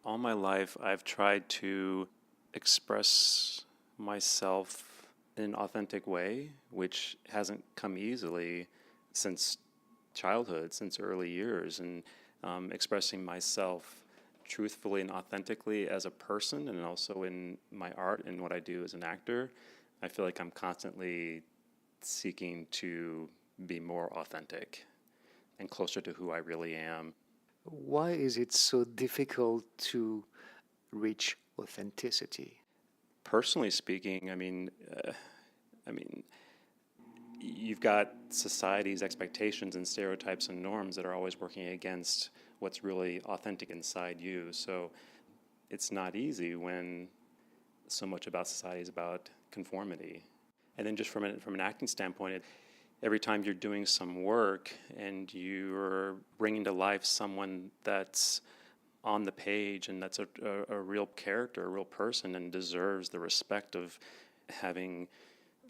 All my life, I've tried to express myself in an authentic way, which hasn't come easily since childhood, since early years, and expressing myself truthfully and authentically as a person and also in my art and what I do as an actor. I feel like I'm constantly seeking to be more authentic and closer to who I really am. Why is it so difficult to reach authenticity? Personally speaking, I mean, you've got society's expectations and stereotypes and norms that are always working against what's really authentic inside you. So it's not easy when so much about society is about conformity. And then just from an acting standpoint, every time you're doing some work and you're bringing to life someone that's on the page and that's a real character, a real person, and deserves the respect of having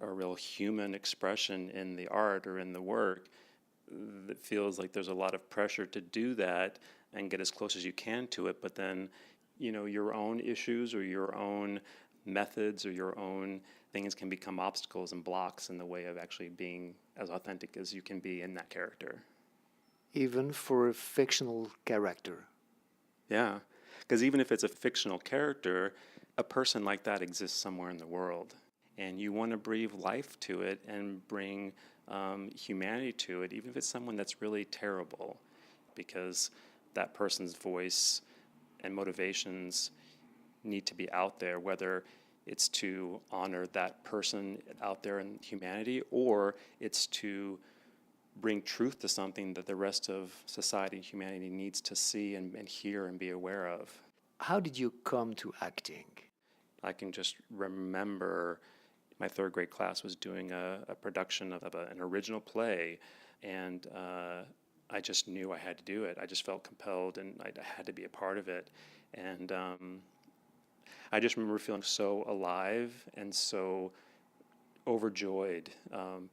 a real human expression in the art or in the work, it feels like there's a lot of pressure to do that and get as close as you can to it. But then, your own issues or your own methods or your own things can become obstacles and blocks in the way of actually being as authentic as you can be in that character. Even for a fictional character. Yeah, because even if it's a fictional character, a person like that exists somewhere in the world. And you want to breathe life to it and bring humanity to it, even if it's someone that's really terrible, because that person's voice and motivations need to be out there, whether it's to honor that person out there in humanity or it's to bring truth to something that the rest of society and humanity needs to see and hear and be aware of. How did you come to acting? I can just remember my third grade class was doing a production of an original play, and I just knew I had to do it. I just felt compelled, and I had to be a part of it. And I just remember feeling so alive and so overjoyed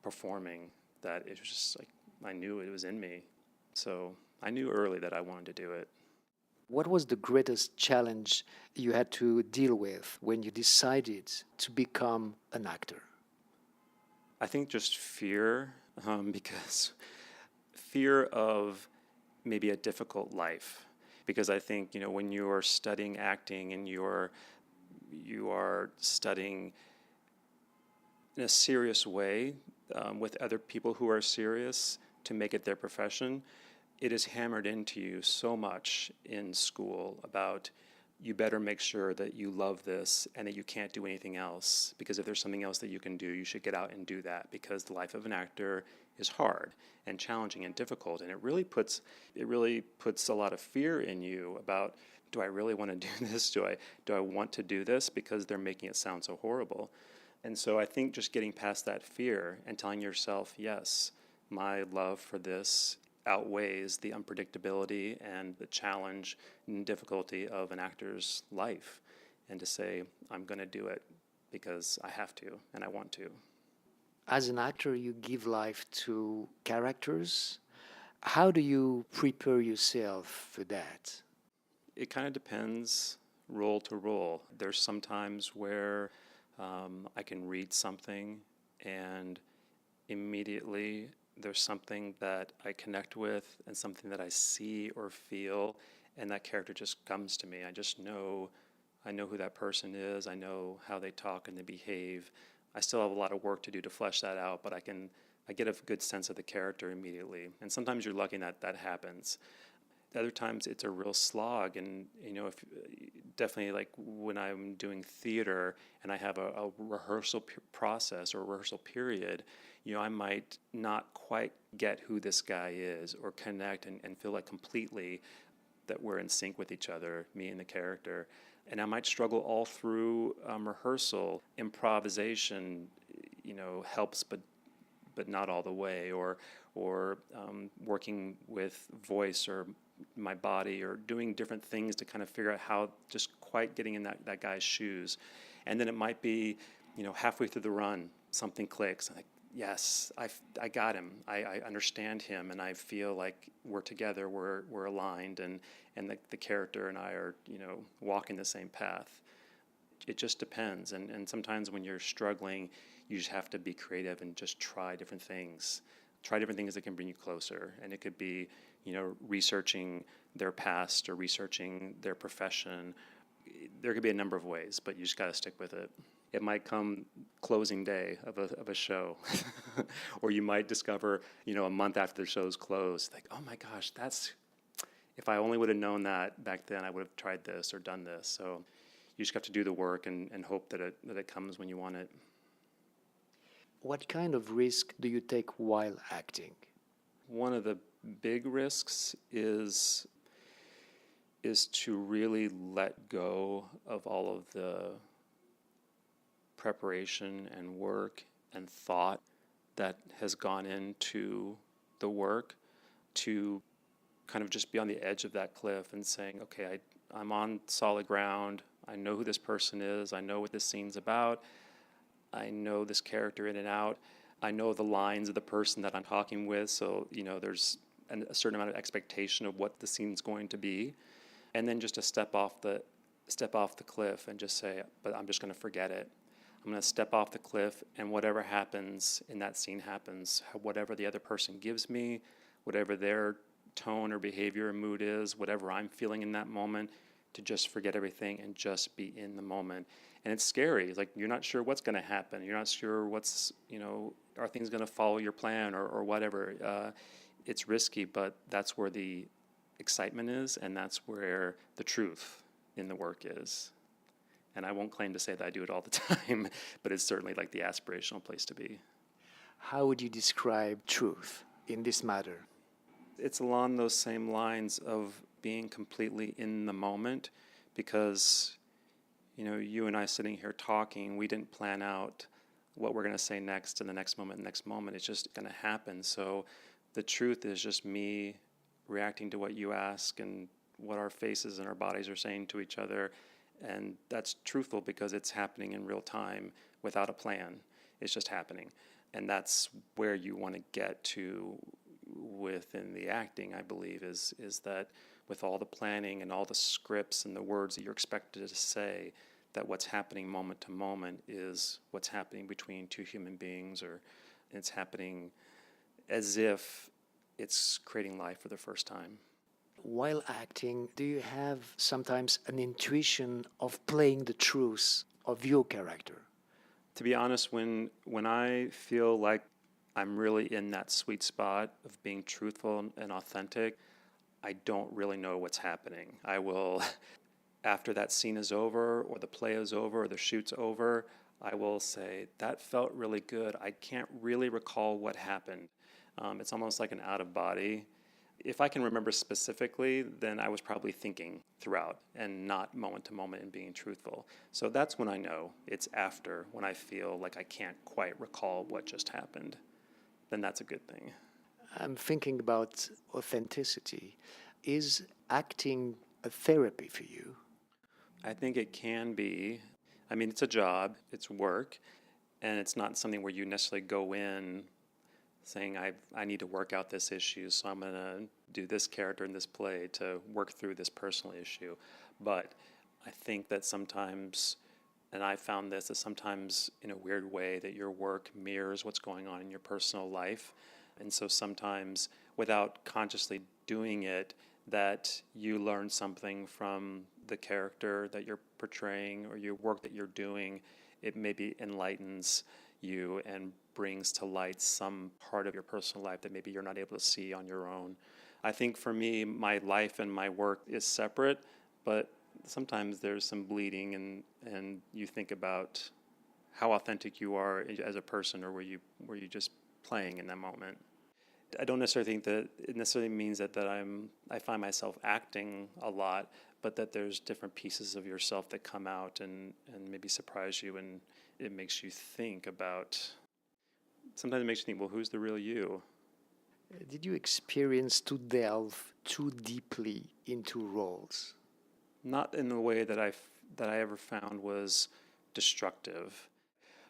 performing that it was just like I knew it was in me. So I knew early that I wanted to do it. What was the greatest challenge you had to deal with when you decided to become an actor? I think just fear, because fear of maybe a difficult life. Because I think when you are studying acting and you are studying in a serious way with other people who are serious to make it their profession, it is hammered into you so much in school about you better make sure that you love this and that you can't do anything else, because if there's something else that you can do, you should get out and do that, because the life of an actor is hard and challenging and difficult, and it really puts a lot of fear in you about, do I really want to do this? Do I want to do this because they're making it sound so horrible? And so I think just getting past that fear and telling yourself, yes, my love for this outweighs the unpredictability and the challenge and difficulty of an actor's life, and to say, I'm going to do it because I have to and I want to. As an actor, you give life to characters. How do you prepare yourself for that? It kind of depends role to role. There's some times where I can read something and immediately there's something that I connect with and something that I see or feel, and that character just comes to me. I know who that person is. I know how they talk and they behave. I still have a lot of work to do to flesh that out, but I get a good sense of the character immediately. And sometimes you're lucky that that happens. Other times it's a real slog, and if definitely like when I'm doing theater and I have a rehearsal process or rehearsal period, I might not quite get who this guy is or connect and feel like completely that we're in sync with each other, me and the character. And I might struggle all through rehearsal. Improvisation, helps, but not all the way, or working with voice or my body or doing different things to kind of figure out how, just quite getting in that guy's shoes. And then it might be, halfway through the run, something clicks. Like, yes, I got him. I understand him, and I feel like we're together, we're aligned, and the character and I are, walking the same path. It just depends. And sometimes when you're struggling, you just have to be creative and just try different things. Try different things that can bring you closer. And it could be, researching their past or researching their profession. There could be a number of ways, but you just got to stick with it. It might come closing day of a show, or you might discover, a month after the show's closed, like, oh my gosh, if I only would have known that back then, I would have tried this or done this. So you just have to do the work and hope that it comes when you want it. What kind of risk do you take while acting? One of the big risks is to really let go of all of the preparation and work and thought that has gone into the work, to kind of just be on the edge of that cliff and saying, okay, I'm on solid ground. I know who this person is. I know what this scene's about. I know this character in and out. I know the lines of the person that I'm talking with. So, there's a certain amount of expectation of what the scene's going to be. And then just to step off the cliff and just say, but I'm just going to forget it. I'm going to step off the cliff, and whatever happens in that scene happens. Whatever the other person gives me, whatever their tone or behavior or mood is, whatever I'm feeling in that moment, to just forget everything and just be in the moment. And it's scary. It's like you're not sure what's going to happen. You're not sure are things going to follow your plan or whatever. It's risky, but that's where the excitement is, and that's where the truth in the work is. And I won't claim to say that I do it all the time, but it's certainly like the aspirational place to be. How would you describe truth in this matter? It's along those same lines of being completely in the moment, because, you and I sitting here talking, we didn't plan out what we're going to say next and the next moment. It's just going to happen. So the truth is just me reacting to what you ask and what our faces and our bodies are saying to each other. And that's truthful because it's happening in real time without a plan. It's just happening. And that's where you want to get to within the acting, I believe, is that with all the planning and all the scripts and the words that you're expected to say, that what's happening moment to moment is what's happening between two human beings, or it's happening as if it's creating life for the first time. While acting, do you have sometimes an intuition of playing the truth of your character? To be honest, when I feel like I'm really in that sweet spot of being truthful and authentic, I don't really know what's happening. I will, after that scene is over, or the play is over, or the shoot's over, I will say, that felt really good. I can't really recall what happened. It's almost like an out-of-body. If I can remember specifically, then I was probably thinking throughout and not moment to moment and being truthful. So that's when I know. It's after, when I feel like I can't quite recall what just happened. Then that's a good thing. I'm thinking about authenticity. Is acting a therapy for you? I think it can be. I mean, it's a job, it's work, and it's not something where you necessarily go in saying, I need to work out this issue, so I'm going to do this character in this play to work through this personal issue. But I think that sometimes, and I found this, that sometimes in a weird way that your work mirrors what's going on in your personal life. And so sometimes, without consciously doing it, that you learn something from the character that you're portraying or your work that you're doing. It maybe enlightens you and brings to light some part of your personal life that maybe you're not able to see on your own. I think for me, my life and my work is separate, but sometimes there's some bleeding, and you think about how authentic you are as a person, or were you just playing in that moment. I don't necessarily think that it necessarily means that I find myself acting a lot, but that there's different pieces of yourself that come out and maybe surprise you, and it makes you think about, sometimes it makes you think, well, who's the real you? Did you experience to delve too deeply into roles? Not in the way that I ever found was destructive.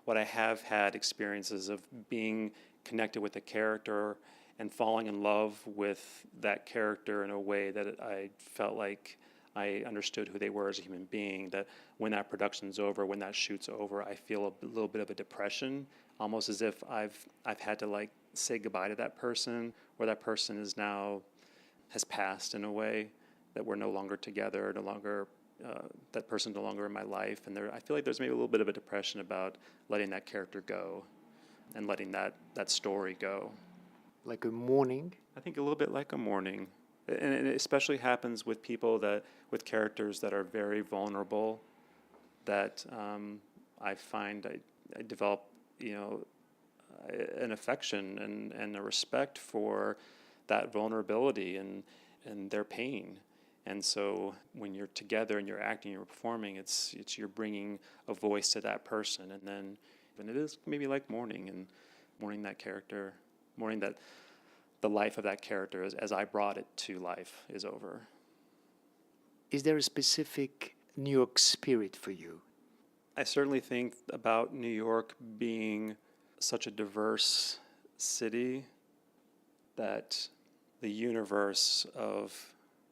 what I have had experiences of being connected with a character and falling in love with that character in a way that I felt like I understood who they were as a human being, that when that production's over, when that shoot's over, I feel a little bit of a depression, almost as if I've had to like say goodbye to that person, or that person is now has passed in a way, that we're no longer together, no longer that person's no longer in my life, and I feel like there's maybe a little bit of a depression about letting that character go, and letting that story go. Like a mourning? I think a little bit like a mourning, and it especially happens with people with characters that are very vulnerable. That I find I develop, an affection and a respect for that vulnerability and their pain. And so when you're together and you're acting, you're performing, it's you're bringing a voice to that person, and it is maybe like mourning that character, mourning that the life of that character as I brought it to life is over. Is there a specific New York spirit for you? I certainly think about New York being such a diverse city, that the universe of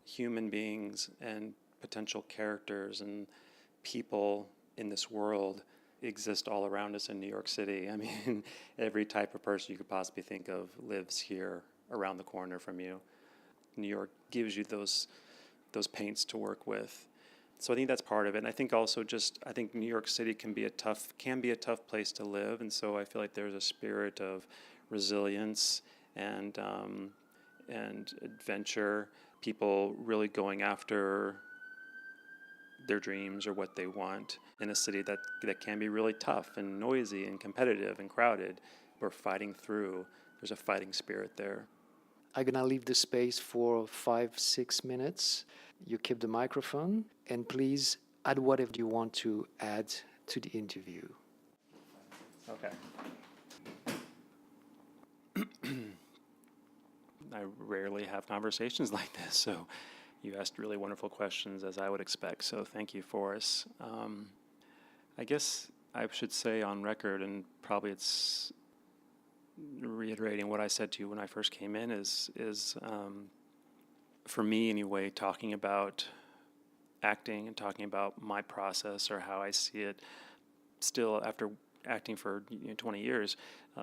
human beings and potential characters and people in this world exist all around us in New York City. I mean, every type of person you could possibly think of lives here around the corner from you. New York gives you those paints to work with. So I think that's part of it. And I think also I think New York City can be a tough place to live. And so I feel like there's a spirit of resilience and adventure, people really going after their dreams or what they want in a city that can be really tough and noisy and competitive and crowded. We're fighting through. There's a fighting spirit there. I'm gonna leave the space for 5-6 minutes. You keep the microphone, and please add whatever you want to add to the interview. Okay. I rarely have conversations like this, so you asked really wonderful questions, as I would expect, so thank you, Forrest. I guess I should say on record, and probably it's reiterating what I said to you when I first came in, is for me anyway, talking about acting and talking about my process or how I see it still after acting for 20 years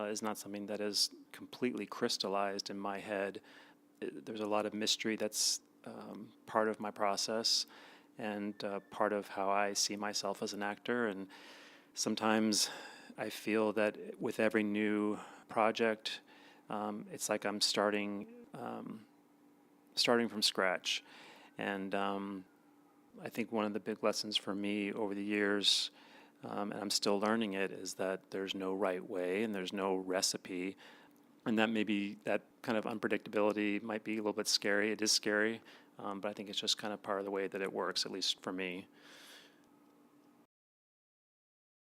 is not something that is completely crystallized in my head. There's a lot of mystery that's part of my process and part of how I see myself as an actor. And sometimes I feel that with every new project, it's like I'm starting from scratch. And I think one of the big lessons for me over the years, and I'm still learning it, is that there's no right way and there's no recipe. And that maybe that kind of unpredictability might be a little bit scary. It is scary, but I think it's just kind of part of the way that it works, at least for me.